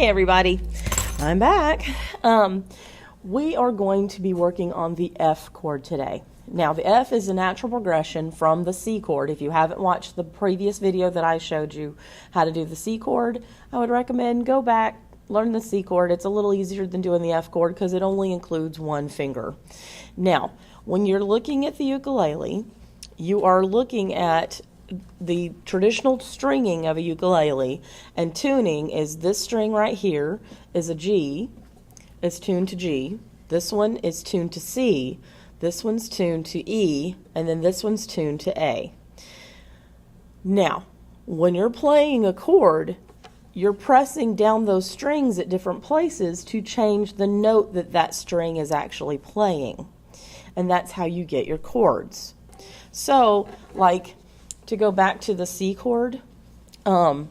Hey everybody, I'm back. We are going to be working on the F chord today. Now the F is a natural progression from the C chord. If you haven't watched the previous video that I showed you how to do the C chord, I would recommend go back, learn the C chord. It's a little easier than doing the F chord because it only includes one finger. Now, when you're looking at the ukulele, you are looking at the traditional stringing of a ukulele, and tuning is this string right here is a G, it's tuned to G, this one is tuned to C, this one's tuned to E, and then this one's tuned to A. Now, when you're playing a chord, you're pressing down those strings at different places to change the note that that string is actually playing, and that's how you get your chords. So, like, to go back to the C chord, when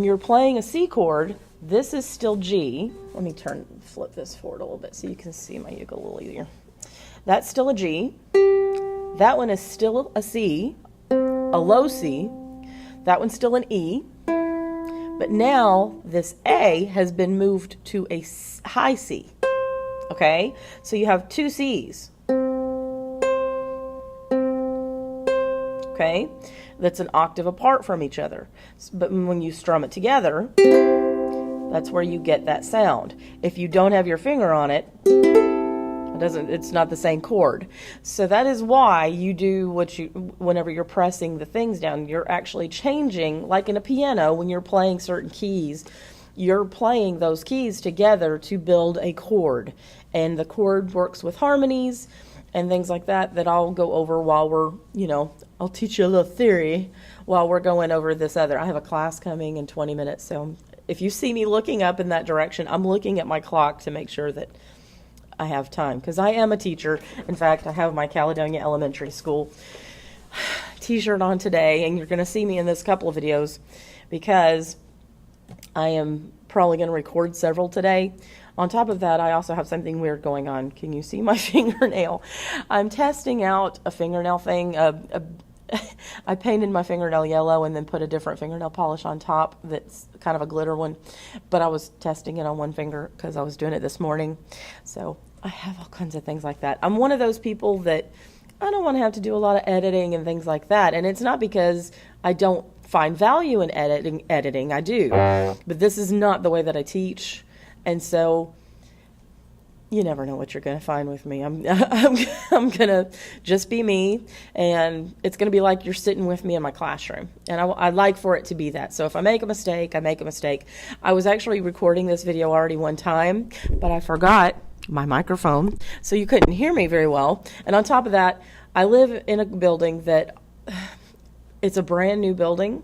you're playing a C chord, this is still G. Let me flip this forward a little bit so you can see my ukulele easier. That's still a G. That one is still a C, a low C. That one's still an E. But now this A has been moved to a high C. Okay? So you have two C's. Okay, that's an octave apart from each other. But when you strum it together, that's where you get that sound. If you don't have your finger on it, it's not the same chord. So that is why you do whenever you're pressing the things down, you're actually changing, like in a piano, when you're playing certain keys, you're playing those keys together to build a chord. And the chord works with harmonies and things like that I'll go over while we're, I'll teach you a little theory while we're going over this other. I have a class coming in 20 minutes, so if you see me looking up in that direction, I'm looking at my clock to make sure that I have time, because I am a teacher. In fact, I have my Caledonia Elementary School t-shirt on today, and you're going to see me in this couple of videos because I am probably going to record several today. On top of that, I also have something weird going on. Can you see my fingernail? I'm testing out a fingernail thing. I painted my fingernail yellow and then put a different fingernail polish on top that's kind of a glitter one. But I was testing it on one finger because I was doing it this morning. So I have all kinds of things like that. I'm one of those people that I don't want to have to do a lot of editing and things like that. And it's not because I don't find value in editing. I do. But this is not the way that I teach. And so you never know what you're going to find with me. I'm going to just be me, and it's going to be like you're sitting with me in my classroom. And I like for it to be that. So if I make a mistake, I make a mistake. I was actually recording this video already one time, but I forgot my microphone, so you couldn't hear me very well. And on top of that, I live in a building that it's a brand new building.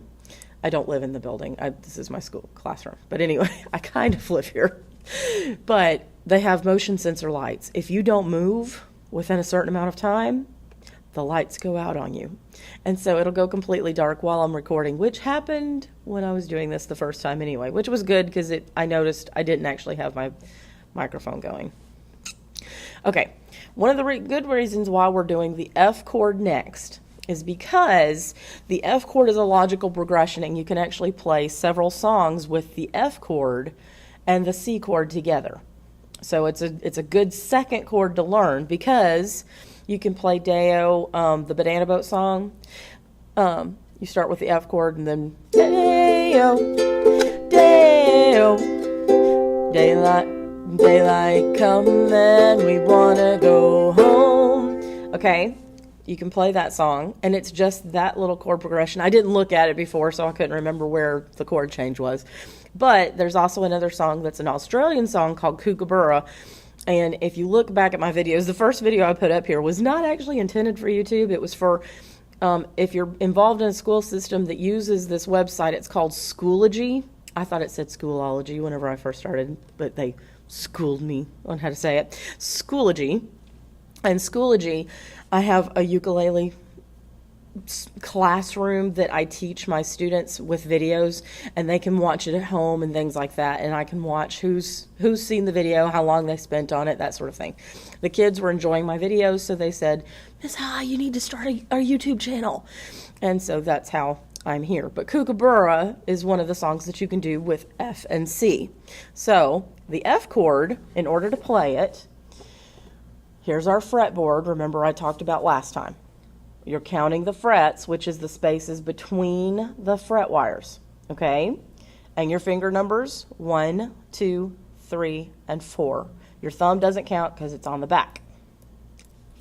I don't live in the building. This is my school classroom. But anyway, I kind of live here. But they have motion sensor lights. If you don't move within a certain amount of time, the lights go out on you. And so it'll go completely dark while I'm recording, which happened when I was doing this the first time anyway, which was good because I noticed I didn't actually have my microphone going. Okay, one of the good reasons why we're doing the F chord next is because the F chord is a logical progression, and you can actually play several songs with the F chord and the C chord together. So it's a good second chord to learn because you can play Deo, the Banana Boat song. You start with the F chord and then Deo, Deo, daylight come and we wanna go home. Okay. You can play that song, and it's just that little chord progression. I didn't look at it before, so I couldn't remember where the chord change was. But there's also another song that's an Australian song called Kookaburra. And if you look back at my videos, the first video I put up here was not actually intended for YouTube. It was for if you're involved in a school system that uses this website. It's called Schoology. I thought it said Schoolology whenever I first started, but they schooled me on how to say it. Schoology. And Schoology, I have a ukulele classroom that I teach my students with videos, and they can watch it at home and things like that. And I can watch who's seen the video, how long they spent on it, that sort of thing. The kids were enjoying my videos, so they said, Miss Hi, you need to start a YouTube channel. And so that's how I'm here. But Kookaburra is one of the songs that you can do with F and C. So the F chord, in order to play it, here's our fretboard. Remember I talked about last time. You're counting the frets, which is the spaces between the fret wires, okay? And your finger numbers, 1, 2, 3, and 4. Your thumb doesn't count because it's on the back.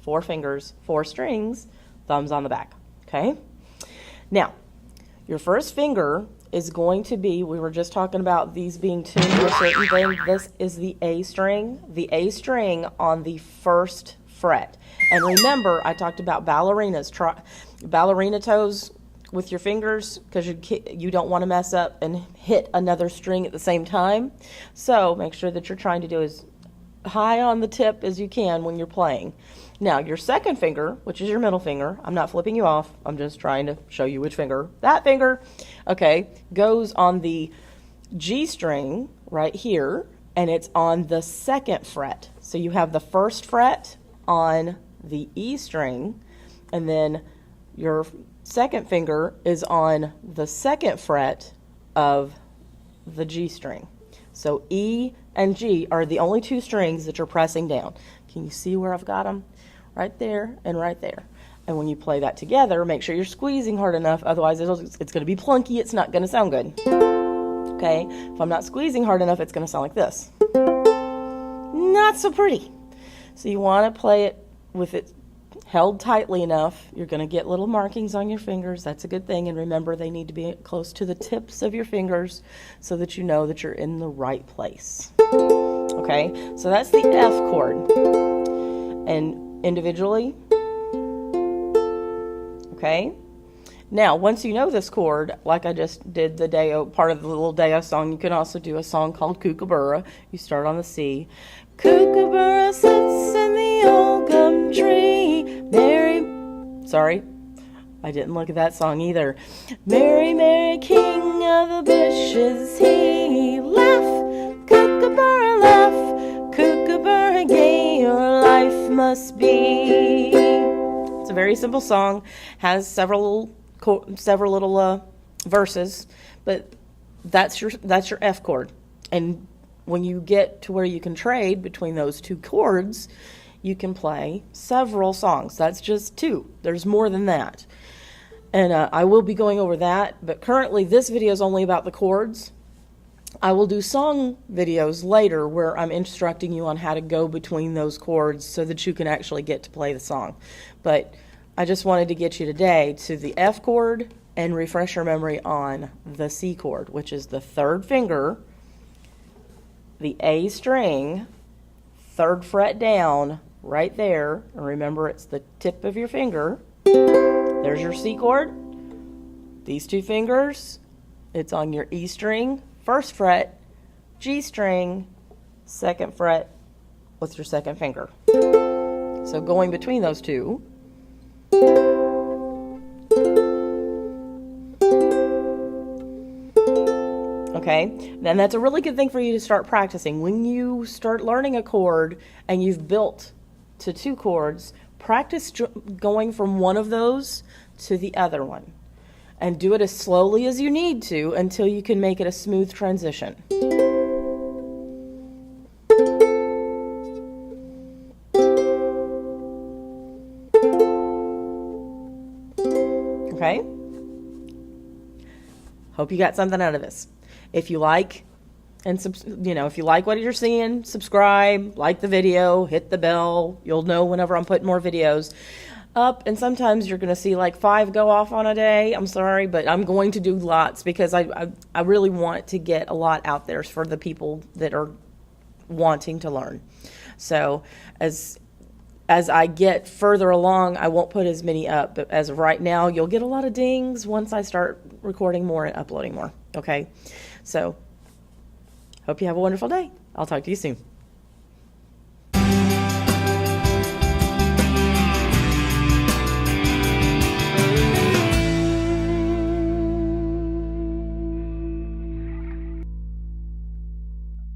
4 fingers, 4 strings, thumbs on the back, okay? Now, your first finger is going to be, we were just talking about these being tuned to a certain thing. This is the A string on the first fret. And remember, I talked about ballerinas. Try ballerina toes with your fingers because you don't want to mess up and hit another string at the same time. So make sure that you're trying to do as high on the tip as you can when you're playing. Now, your second finger, which is your middle finger, I'm not flipping you off, I'm just trying to show you which finger, that finger, okay, goes on the G string right here, and it's on the second fret. So you have the first fret on the E string, and then your second finger is on the second fret of the G string. So E and G are the only 2 strings that you're pressing down. Can you see where I've got them? Right there and right there. And when you play that together, make sure you're squeezing hard enough, otherwise it's going to be plunky, it's not going to sound good. Okay, if I'm not squeezing hard enough, it's going to sound like this. Not so pretty. So you want to play it with it held tightly enough. You're going to get little markings on your fingers. That's a good thing. And remember, they need to be close to the tips of your fingers so that you know that you're in the right place. Okay, so that's the F chord. And individually, okay? Now, once you know this chord, like I just did the Deo, part of the little Deo song, you can also do a song called Kookaburra. You start on the C. Kookaburra sits in the old gum tree. Sorry, I didn't look at that song either. Mary, Mary, king of the bushes, he laugh, Kookaburra laugh, Kookaburra gay your life must be. It's a very simple song, has several little verses, but that's your F chord. And when you get to where you can trade between those 2 chords, you can play several songs. That's just 2. There's more than that. And I will be going over that, but currently this video is only about the chords. I will do song videos later where I'm instructing you on how to go between those chords so that you can actually get to play the song. But I just wanted to get you today to the F chord and refresh your memory on the C chord, which is the 3rd finger, the A string, 3rd fret down, right there. And remember, it's the tip of your finger. There's your C chord. These 2 fingers, it's on your E string, 1st fret, G string, 2nd fret with your 2nd finger. So going between those 2. Okay, then that's a really good thing for you to start practicing. When you start learning a chord and you've built to 2 chords, practice going from one of those to the other one. And do it as slowly as you need to until you can make it a smooth transition. Okay? Hope you got something out of this. If you like, if you like what you're seeing, subscribe, like the video, hit the bell. You'll know whenever I'm putting more videos up. And sometimes you're going to see like 5 go off on a day. I'm sorry, but I'm going to do lots because I really want to get a lot out there for the people that are wanting to learn. So as I get further along, I won't put as many up. But as of right now, you'll get a lot of dings once I start recording more and uploading more. Okay? So, hope you have a wonderful day. I'll talk to you soon.